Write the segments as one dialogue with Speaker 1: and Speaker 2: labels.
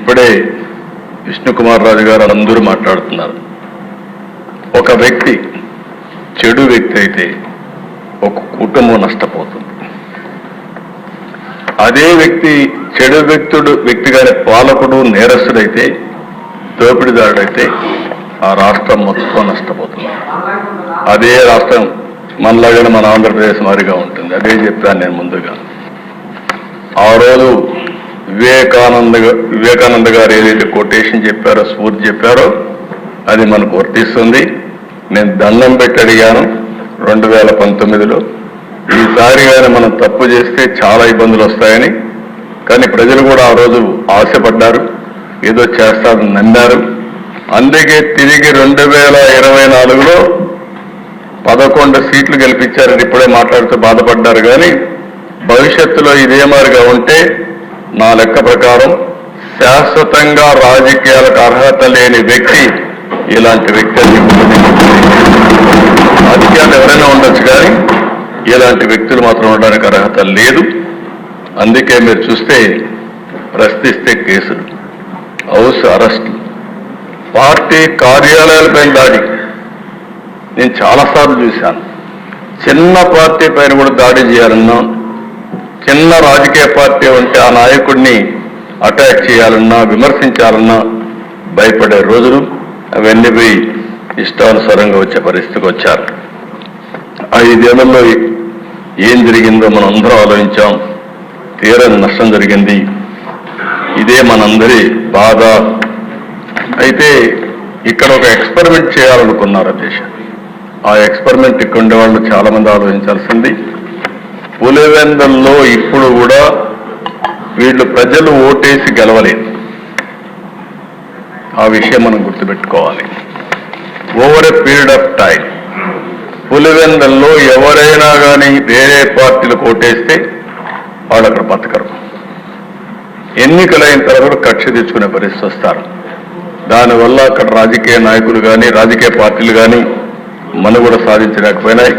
Speaker 1: ఇప్పుడే విష్ణుకుమార్ రాజు గారు అందరూ మాట్లాడుతున్నారు. ఒక వ్యక్తి చెడు వ్యక్తి అయితే ఒక కుటుంబం నష్టపోతుంది. అదే వ్యక్తి చెడు వ్యక్తిగానే పాలకుడు నేరస్తుడైతే, దోపిడీదారుడైతే ఆ రాష్ట్రం మొత్తం నష్టపోతుంది. అదే రాష్ట్రం మనలాగానే మన ఆంధ్రప్రదేశ్ మాదిరిగా ఉంటుంది. అదే చెప్పాను నేను ముందుగా. ఆ రోజు వివేకానంద గారు ఏదైతే కొటేషన్ చెప్పారో, స్ఫూర్తి చెప్పారో అది మనకు వర్తిస్తుంది. నేను దండం పెట్టి అడిగాను 2019లో, ఈసారి కానీ మనం తప్పు చేస్తే చాలా ఇబ్బందులు వస్తాయని. కానీ ప్రజలు కూడా ఆ రోజు ఆశపడ్డారు, ఏదో చేస్తారని నమ్మారు. అందుకే తిరిగి 2024లో 11 సీట్లు గెలిపించారని ఇప్పుడే మాట్లాడుతూ బాధపడ్డారు. కానీ భవిష్యత్తులో ఇదే మాదిరిగా ఉంటే నా లెక్క ప్రకారం శాశ్వతంగా రాజకీయాలకు అర్హత లేని వ్యక్తి ఇలాంటి వ్యక్తి అని రాజకీయాలు ఎవరైనా ఉండొచ్చు, కానీ ఇలాంటి వ్యక్తులు మాత్రం ఉండడానికి అర్హత లేదు. అందుకే మీరు చూస్తే ప్రశ్నిస్తే కేసులు, హౌస్ అరెస్టులు, పార్టీ కార్యాలయాలపై దాడి నేను చాలాసార్లు చూశాను. చిన్న పార్టీ పైన కూడా దాడి చేయాలన్నా, చిన్న రాజకీయ పార్టీ ఉంటే ఆ నాయకుడిని అటాక్ చేయాలన్నా, విమర్శించాలన్నా భయపడే రోజులు అవన్నీ పోయి ఇష్టానుసారంగా వచ్చే పరిస్థితికి వచ్చారు. 5 ఏళ్లలో ఏం జరిగిందో మనం అందరం ఆలోచించాం. తీరని నష్టం జరిగింది. ఇదే మనందరి బాధ. అయితే ఇక్కడ ఒక ఎక్స్పెరిమెంట్ చేయాలనుకున్నారు దేశం. ఆ ఎక్స్పెరిమెంట్ ఇక్కడ ఉండే వాళ్ళు చాలా మంది ఆలోచించాల్సింది. పులివెందుల్లో ఇప్పుడు కూడా వీళ్ళు ప్రజలు ఓటేసి గెలవలేదు. ఆ విషయం మనం గుర్తుపెట్టుకోవాలి. Over a period of time పులివెందుల్లో ఎవరైనా కానీ వేరే పార్టీలకు ఓటేస్తే వాళ్ళు అక్కడ బతకరు. ఎన్నికలైన తర్వాత కక్ష తెచ్చుకునే పరిస్థితి వస్తారు. దానివల్ల అక్కడ రాజకీయ నాయకులు కానీ, రాజకీయ పార్టీలు కానీ మనుగడ సాధించలేకపోయినాయి.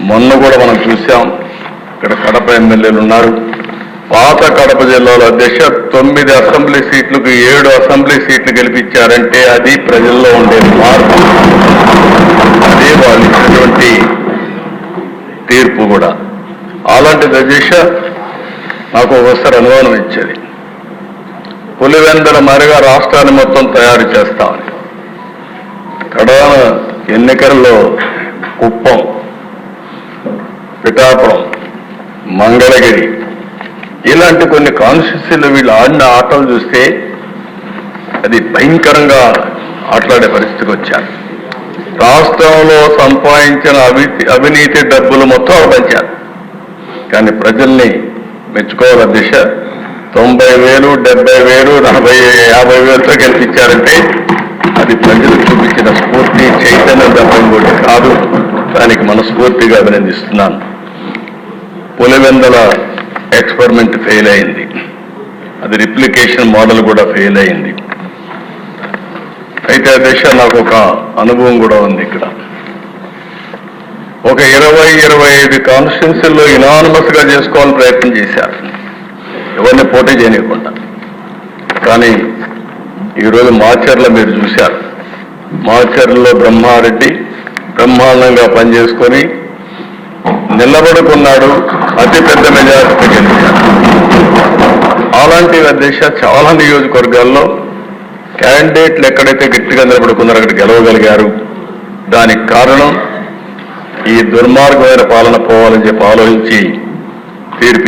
Speaker 1: మొన్న కూడా మనం చూసాం, ఇక్కడ కడప ఎమ్మెల్యేలు ఉన్నారు. పాత కడప జిల్లాలో అధ్యక్ష 9 అసెంబ్లీ సీట్లకు 7 అసెంబ్లీ సీట్లు గెలిపించారంటే అది ప్రజల్లో ఉండే మార్పు, అదే వాళ్ళు ఇచ్చినటువంటి తీర్పు కూడా. అలాంటిది అధ్యక్ష నాకు ఒకసారి అనుమానం ఇచ్చేది, పులివెందుల మారిగా రాష్ట్రాన్ని మొత్తం తయారు చేస్తామని. కడాన ఎన్నికల్లో కుప్పం, పిఠాపురం, మంగళగిరి ఇలాంటి కొన్ని కాన్స్టిట్యూన్సీలు వీళ్ళు ఆడిన ఆటలు చూస్తే అది భయంకరంగా ఆటలాడే పరిస్థితికి వచ్చారు. రాష్ట్రంలో సంపాదించిన అవినీతి డబ్బులు మొత్తం పంచారు. కానీ ప్రజల్ని మెచ్చుకోవాలి అధ్యక్ష. 90,000, 70,000, 40,000, 50,000తో గెలిపించారంటే అది ప్రజలు చూపించిన స్ఫూర్తి, చైతన్యం తప్ప ఇంకోటి కాదు. దానికి మనస్ఫూర్తిగా అభినందిస్తున్నాను. పులివెందుల ఎక్స్పెరిమెంట్ ఫెయిల్ అయింది. అది రిప్లికేషన్ మోడల్ కూడా ఫెయిల్ అయింది. అయితే అధ్యక్ష నాకు ఒక అనుభవం కూడా ఉంది. ఇక్కడ ఒక 20-25 కాన్స్టిట్యున్సీల్లో ఇనానిమస్ గా చేసుకోవాలని ప్రయత్నం చేశారు, ఎవరిని పోటీ చేయనివ్వకుండా. కానీ ఈరోజు మాచర్ల మీరు చూశారు. మాచర్లలో బ్రహ్మారెడ్డి బ్రహ్మాండంగా పనిచేసుకొని నిలబడుకున్నాడు, అతిపెద్ద మెజారిటీ గెలిచాడు. అలాంటి అధ్యక్ష చాలా నియోజకవర్గాల్లో క్యాండిడేట్లు ఎక్కడైతే గట్టిగా నిలబడుకున్నారో అక్కడ గెలవగలిగారు. దానికి కారణం ఈ దుర్మార్గమైన పాలన పోవాలని చెప్పి ఆలోచించి తీర్పు